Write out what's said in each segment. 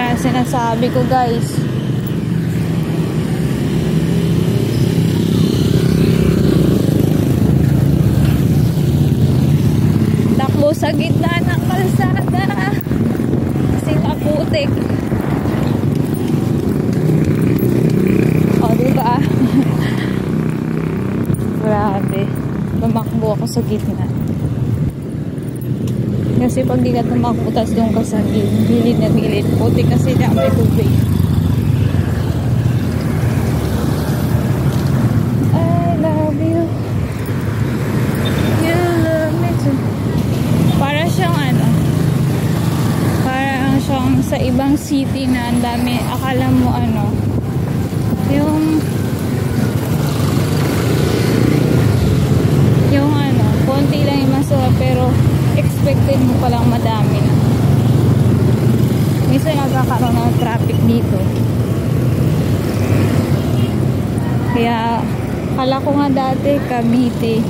Yan sinasabi ko, guys. Takbo sa gitna ng kalsada kasi kaputik. O, diba? Grabe. Tumakbo ako sa gitna. Kasi pag di ka tumakbo, tas doon ka sa gilid na gilid, putik kasi na may tubig. I love you. You love me too. Para siyang ano, parang siyang sa ibang city na ang dami, akala mo ano, yung ano, konti lang yung masarap pero expected mo palang madami na. Minsan nagkakaroon ng traffic dito. Kaya kala ko nga dati Cavite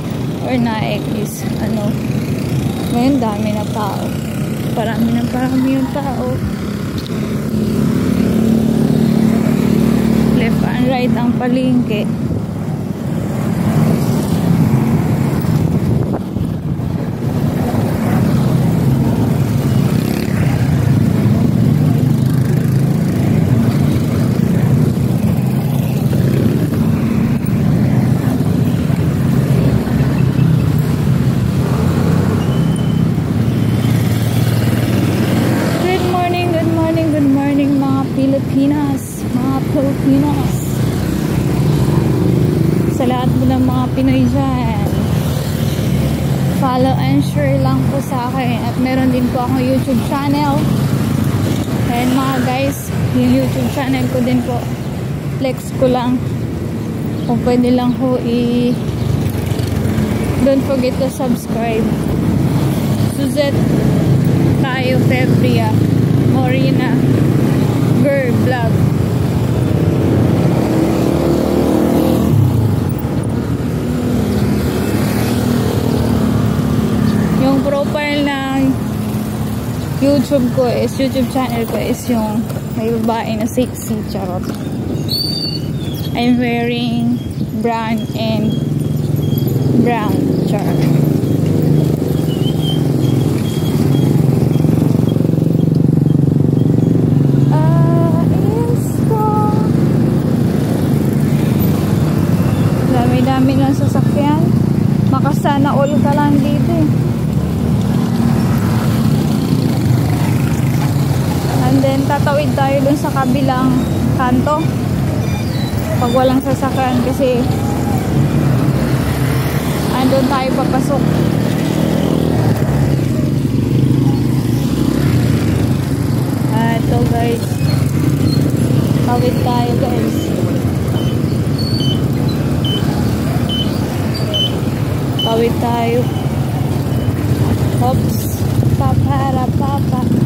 or Naik is ano, ngayon dami na tao. Parami yung tao. Left and right ang palengke. Pilipinas, sa lahat mo ng mga Pinoy dyan, follow and share lang po sa akin. At meron din po akong YouTube channel. And mga guys, yung YouTube channel ko din po, flex ko lang kung pwede lang ho don't forget to subscribe. Suzette tayo Febria Morina Girl Vlog. Yung profile ng YouTube channel ko is yung may babae na sexy, charot. I'm wearing brown and brown, charot. Dami ng sasakyan. Makasana all ka lang dito eh. And then tatawid tayo dun sa kabilang kanto pag walang sasakyan kasi andun tayo papasok. Ito guys, tawid tayo guys. Tawid tayo. Oops. Papara papa.